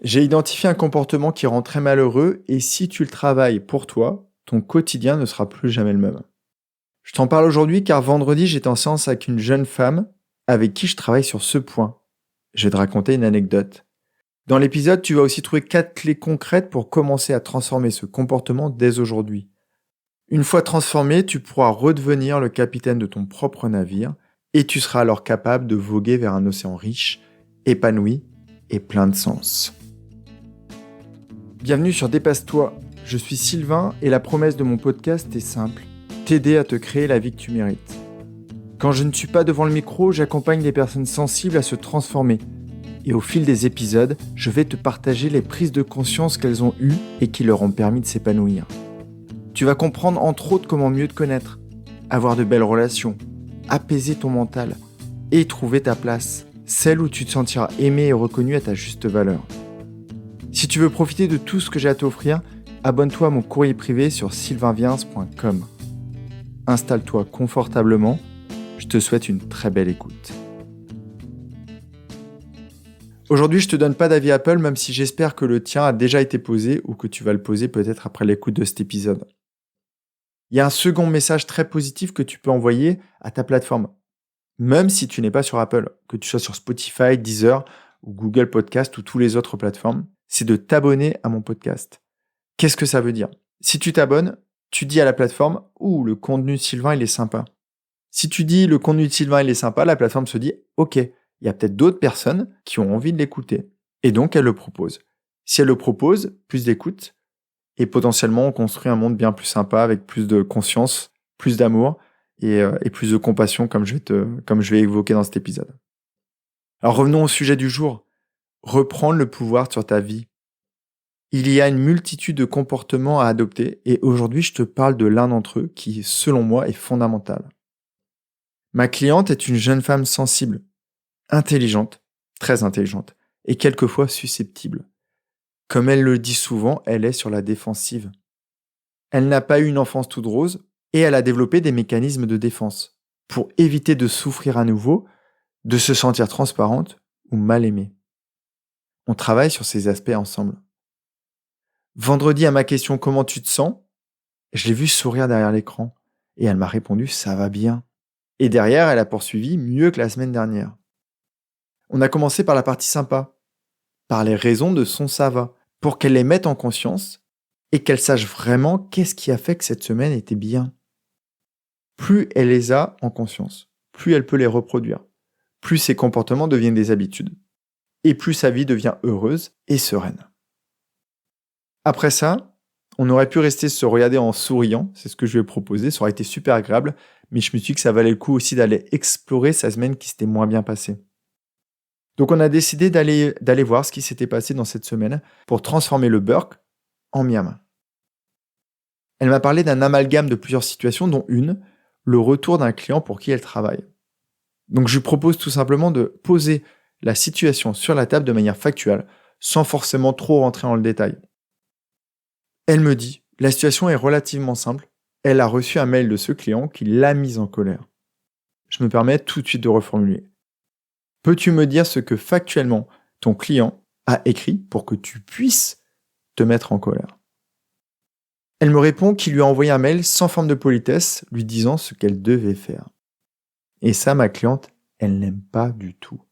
J'ai identifié un comportement qui rend très malheureux et si tu le travailles pour toi, ton quotidien ne sera plus jamais le même. Je t'en parle aujourd'hui car vendredi, j'étais en séance avec une jeune femme avec qui je travaille sur ce point. Je vais te raconter une anecdote. Dans l'épisode, tu vas aussi trouver 4 clés concrètes pour commencer à transformer ce comportement dès aujourd'hui. Une fois transformé, tu pourras redevenir le capitaine de ton propre navire et tu seras alors capable de voguer vers un océan riche, épanoui et plein de sens. Bienvenue sur Dépasse-toi, je suis Sylvain et la promesse de mon podcast est simple, t'aider à te créer la vie que tu mérites. Quand je ne suis pas devant le micro, j'accompagne les personnes sensibles à se transformer. Et au fil des épisodes, je vais te partager les prises de conscience qu'elles ont eues et qui leur ont permis de s'épanouir. Tu vas comprendre entre autres comment mieux te connaître, avoir de belles relations, apaiser ton mental et trouver ta place, celle où tu te sentiras aimé et reconnu à ta juste valeur. Si tu veux profiter de tout ce que j'ai à t'offrir, abonne-toi à mon courrier privé sur sylvainviens.com. Installe-toi confortablement, je te souhaite une très belle écoute. Aujourd'hui, je te donne pas d'avis Apple, même si j'espère que le tien a déjà été posé ou que tu vas le poser peut-être après l'écoute de cet épisode. Il y a un second message très positif que tu peux envoyer à ta plateforme, même si tu n'es pas sur Apple, que tu sois sur Spotify, Deezer ou Google Podcast ou toutes les autres plateformes, c'est de t'abonner à mon podcast. Qu'est-ce que ça veut dire ? Si tu t'abonnes, tu dis à la plateforme « Ouh, le contenu de Sylvain, il est sympa ». Si tu dis « Le contenu de Sylvain, il est sympa », la plateforme se dit « Ok, il y a peut-être d'autres personnes qui ont envie de l'écouter. » Et donc, elle le propose. Si elle le propose, plus d'écoute, et potentiellement, on construit un monde bien plus sympa, avec plus de conscience, plus d'amour, et plus de compassion, comme je vais évoquer dans cet épisode. Alors revenons au sujet du jour. Reprendre le pouvoir sur ta vie. Il y a une multitude de comportements à adopter, et aujourd'hui, je te parle de l'un d'entre eux qui, selon moi, est fondamental. Ma cliente est une jeune femme sensible, intelligente, très intelligente, et quelquefois susceptible. Comme elle le dit souvent, elle est sur la défensive. Elle n'a pas eu une enfance toute rose, et elle a développé des mécanismes de défense pour éviter de souffrir à nouveau, de se sentir transparente ou mal aimée. On travaille sur ces aspects ensemble. Vendredi, à ma question « Comment tu te sens ?», je l'ai vue sourire derrière l'écran, et elle m'a répondu « Ça va bien ». Et derrière, elle a poursuivi mieux que la semaine dernière. On a commencé par la partie sympa, par les raisons de son ça va, pour qu'elle les mette en conscience et qu'elle sache vraiment qu'est-ce qui a fait que cette semaine était bien. Plus elle les a en conscience, plus elle peut les reproduire, plus ses comportements deviennent des habitudes, et plus sa vie devient heureuse et sereine. Après ça, on aurait pu rester se regarder en souriant, c'est ce que je lui ai proposé, ça aurait été super agréable, mais je me suis dit que ça valait le coup aussi d'aller explorer sa semaine qui s'était moins bien passée. Donc on a décidé d'aller voir ce qui s'était passé dans cette semaine pour transformer le burk en miam. Elle m'a parlé d'un amalgame de plusieurs situations, dont une, le retour d'un client pour qui elle travaille. Donc je lui propose tout simplement de poser la situation sur la table de manière factuelle, sans forcément trop rentrer dans le détail. Elle me dit, la situation est relativement simple, elle a reçu un mail de ce client qui l'a mise en colère. Je me permets tout de suite de reformuler. Peux-tu me dire ce que factuellement ton client a écrit pour que tu puisses te mettre en colère ? Elle me répond qu'il lui a envoyé un mail sans forme de politesse, lui disant ce qu'elle devait faire. Et ça, ma cliente, elle n'aime pas du tout.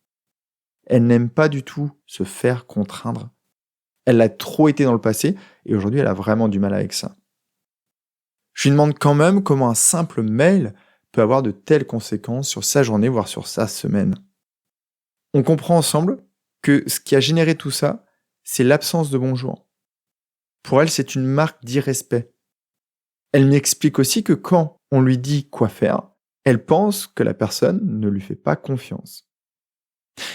Elle n'aime pas du tout se faire contraindre. Elle a trop été dans le passé et aujourd'hui, elle a vraiment du mal avec ça. Je lui demande quand même comment un simple mail peut avoir de telles conséquences sur sa journée, voire sur sa semaine. On comprend ensemble que ce qui a généré tout ça, c'est l'absence de bonjour. Pour elle, c'est une marque d'irrespect. Elle m'explique aussi que quand on lui dit quoi faire, elle pense que la personne ne lui fait pas confiance.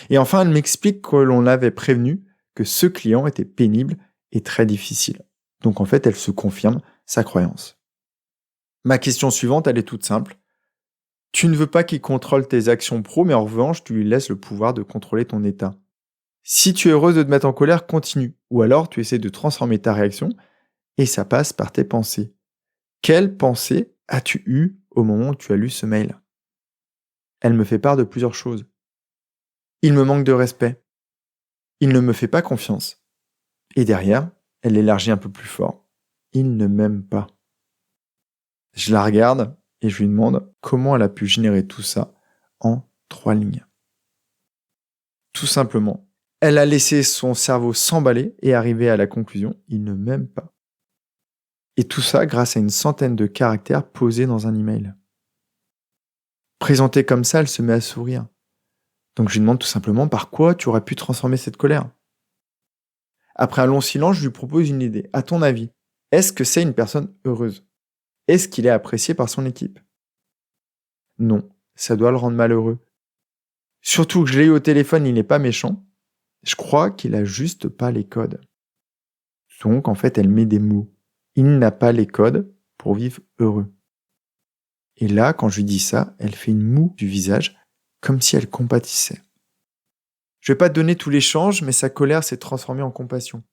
Et enfin, elle m'explique que l'on l'avait prévenu que ce client était pénible et très difficile. Donc en fait, elle se confirme sa croyance. Ma question suivante, elle est toute simple. Tu ne veux pas qu'il contrôle tes actions pro, mais en revanche, tu lui laisses le pouvoir de contrôler ton état. Si tu es heureuse de te mettre en colère, continue. Ou alors, tu essaies de transformer ta réaction et ça passe par tes pensées. Quelle pensée as-tu eue au moment où tu as lu ce mail ? Elle me fait part de plusieurs choses. Il me manque de respect. Il ne me fait pas confiance. Et derrière, elle élargit un peu plus fort. Il ne m'aime pas. Je la regarde et je lui demande comment elle a pu générer tout ça en 3 lignes. Tout simplement, elle a laissé son cerveau s'emballer et arriver à la conclusion « il ne m'aime pas ». Et tout ça grâce à une centaine de caractères posés dans un email. Présentée comme ça, elle se met à sourire. Donc je lui demande tout simplement par quoi tu aurais pu transformer cette colère. Après un long silence, je lui propose une idée. À ton avis, est-ce que c'est une personne heureuse ? Est-ce qu'il est apprécié par son équipe ? Non, ça doit le rendre malheureux. Surtout que je l'ai eu au téléphone, il n'est pas méchant. Je crois qu'il a juste pas les codes. Donc en fait, elle met des mots. Il n'a pas les codes pour vivre heureux. Et là, quand je lui dis ça, elle fait une moue du visage, comme si elle compatissait. Je vais pas te donner tous les changes, mais sa colère s'est transformée en compassion.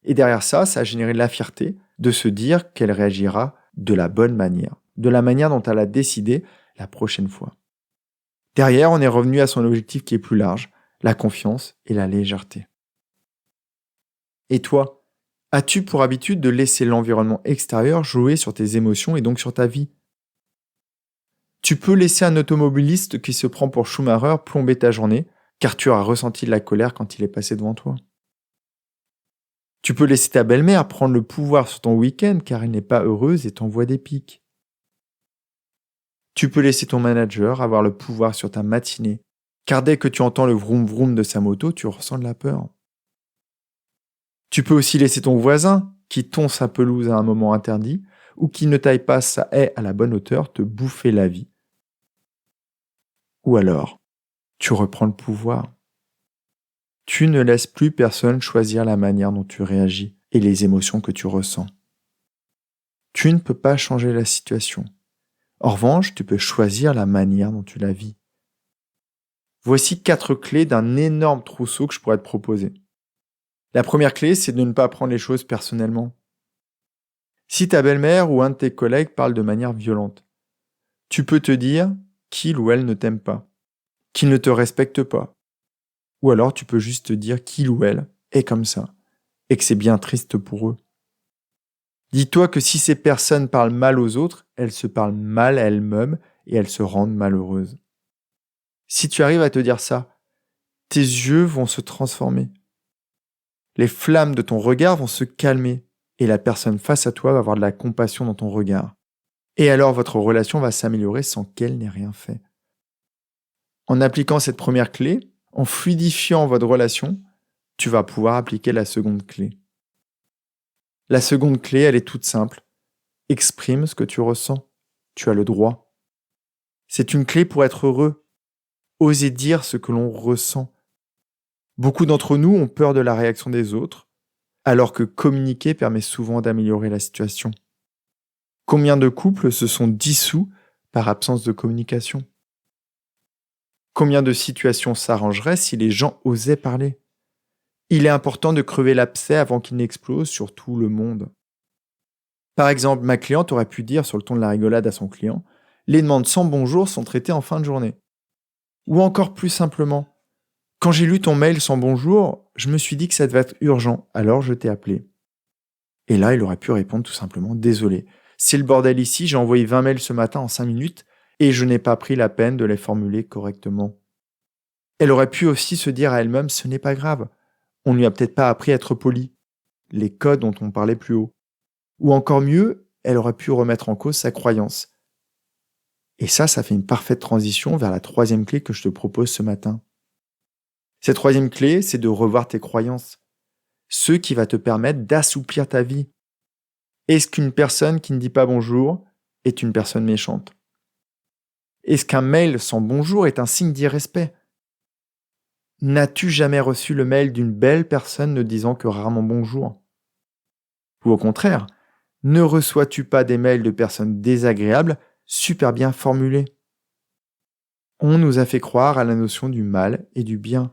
Et derrière ça, ça a généré de la fierté de se dire qu'elle réagira de la bonne manière, de la manière dont elle a décidé la prochaine fois. Derrière, on est revenu à son objectif qui est plus large, la confiance et la légèreté. Et toi, as-tu pour habitude de laisser l'environnement extérieur jouer sur tes émotions et donc sur ta vie ? Tu peux laisser un automobiliste qui se prend pour Schumacher plomber ta journée, car tu as ressenti de la colère quand il est passé devant toi. Tu peux laisser ta belle-mère prendre le pouvoir sur ton week-end, car elle n'est pas heureuse et t'envoie des pics. Tu peux laisser ton manager avoir le pouvoir sur ta matinée, car dès que tu entends le vroom vroom de sa moto, tu ressens de la peur. Tu peux aussi laisser ton voisin, qui tonce sa pelouse à un moment interdit, ou qui ne taille pas sa haie à la bonne hauteur, te bouffer la vie. Ou alors, tu reprends le pouvoir. Tu ne laisses plus personne choisir la manière dont tu réagis et les émotions que tu ressens. Tu ne peux pas changer la situation. En revanche, tu peux choisir la manière dont tu la vis. Voici 4 clés d'un énorme trousseau que je pourrais te proposer. La première clé, c'est de ne pas prendre les choses personnellement. Si ta belle-mère ou un de tes collègues parle de manière violente, tu peux te dire qu'il ou elle ne t'aime pas, qu'il ne te respecte pas. Ou alors tu peux juste te dire qu'il ou elle est comme ça, et que c'est bien triste pour eux. Dis-toi que si ces personnes parlent mal aux autres, elles se parlent mal à elles-mêmes et elles se rendent malheureuses. Si tu arrives à te dire ça, tes yeux vont se transformer. Les flammes de ton regard vont se calmer et la personne face à toi va avoir de la compassion dans ton regard. Et alors votre relation va s'améliorer sans qu'elle n'ait rien fait. En appliquant cette première clé, en fluidifiant votre relation, tu vas pouvoir appliquer la seconde clé. La seconde clé, elle est toute simple. Exprime ce que tu ressens. Tu as le droit. C'est une clé pour être heureux. Osez dire ce que l'on ressent. Beaucoup d'entre nous ont peur de la réaction des autres, alors que communiquer permet souvent d'améliorer la situation. Combien de couples se sont dissous par absence de communication ? Combien de situations s'arrangeraient si les gens osaient parler ? Il est important de crever l'abcès avant qu'il n'explose sur tout le monde. Par exemple, ma cliente aurait pu dire sur le ton de la rigolade à son client « Les demandes sans bonjour sont traitées en fin de journée ». Ou encore plus simplement « Quand j'ai lu ton mail sans bonjour, je me suis dit que ça devait être urgent, alors je t'ai appelé ». Et là, il aurait pu répondre tout simplement « Désolé, c'est le bordel ici, j'ai envoyé 20 mails ce matin en 5 minutes et je n'ai pas pris la peine de les formuler correctement ». Elle aurait pu aussi se dire à elle-même « Ce n'est pas grave, on ne lui a peut-être pas appris à être poli ». Les codes dont on parlait plus haut. Ou encore mieux, elle aurait pu remettre en cause sa croyance. Et ça fait une parfaite transition vers la troisième clé que je te propose ce matin. Cette troisième clé, c'est de revoir tes croyances. Ce qui va te permettre d'assouplir ta vie. Est-ce qu'une personne qui ne dit pas bonjour est une personne méchante ? Est-ce qu'un mail sans bonjour est un signe d'irrespect ? N'as-tu jamais reçu le mail d'une belle personne ne disant que rarement bonjour ? Ou au contraire, ne reçois-tu pas des mails de personnes désagréables, super bien formulés ? On nous a fait croire à la notion du mal et du bien.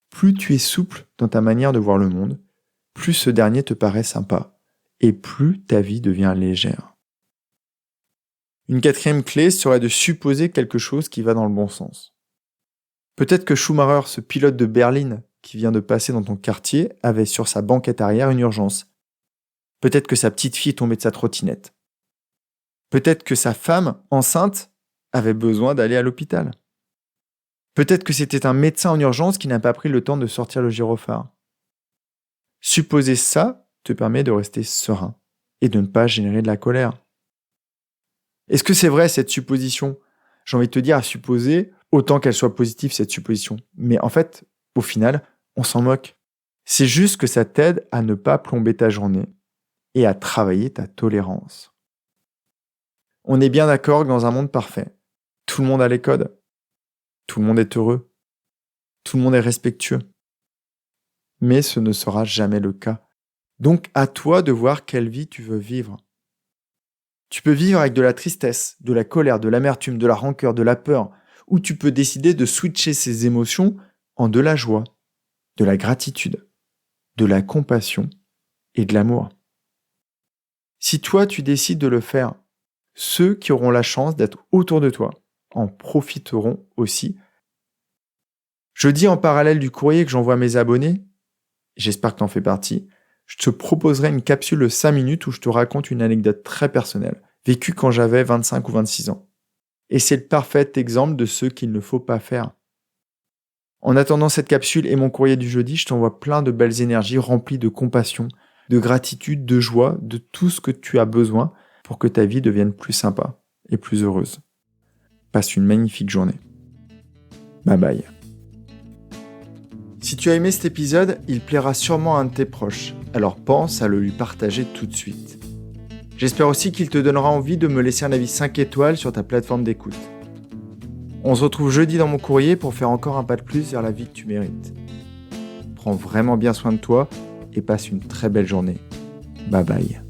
Plus tu es souple dans ta manière de voir le monde, plus ce dernier te paraît sympa, et plus ta vie devient légère. Une quatrième clé serait de supposer quelque chose qui va dans le bon sens. Peut-être que Schumacher, ce pilote de berline, qui vient de passer dans ton quartier avait sur sa banquette arrière une urgence. Peut-être que sa petite fille est tombée de sa trottinette. Peut-être que sa femme, enceinte, avait besoin d'aller à l'hôpital. Peut-être que c'était un médecin en urgence qui n'a pas pris le temps de sortir le gyrophare. Supposer ça te permet de rester serein et de ne pas générer de la colère. Est-ce que c'est vrai cette supposition ? J'ai envie de te dire à supposer, autant qu'elle soit positive cette supposition. Mais en fait, au final, on s'en moque. C'est juste que ça t'aide à ne pas plomber ta journée et à travailler ta tolérance. On est bien d'accord que dans un monde parfait, tout le monde a les codes, tout le monde est heureux, tout le monde est respectueux. Mais ce ne sera jamais le cas. Donc à toi de voir quelle vie tu veux vivre. Tu peux vivre avec de la tristesse, de la colère, de l'amertume, de la rancœur, de la peur, ou tu peux décider de switcher ces émotions en de la joie, de la gratitude, de la compassion et de l'amour. Si toi tu décides de le faire, ceux qui auront la chance d'être autour de toi en profiteront aussi. Je dis en parallèle du courrier que j'envoie à mes abonnés, j'espère que tu en fais partie, je te proposerai une capsule de 5 minutes où je te raconte une anecdote très personnelle, vécue quand j'avais 25 ou 26 ans. Et c'est le parfait exemple de ce qu'il ne faut pas faire. En attendant cette capsule et mon courrier du jeudi, je t'envoie plein de belles énergies remplies de compassion, de gratitude, de joie, de tout ce que tu as besoin pour que ta vie devienne plus sympa et plus heureuse. Passe une magnifique journée. Bye bye. Si tu as aimé cet épisode, il plaira sûrement à un de tes proches, alors pense à le lui partager tout de suite. J'espère aussi qu'il te donnera envie de me laisser un avis 5 étoiles sur ta plateforme d'écoute. On se retrouve jeudi dans mon courrier pour faire encore un pas de plus vers la vie que tu mérites. Prends vraiment bien soin de toi et passe une très belle journée. Bye bye.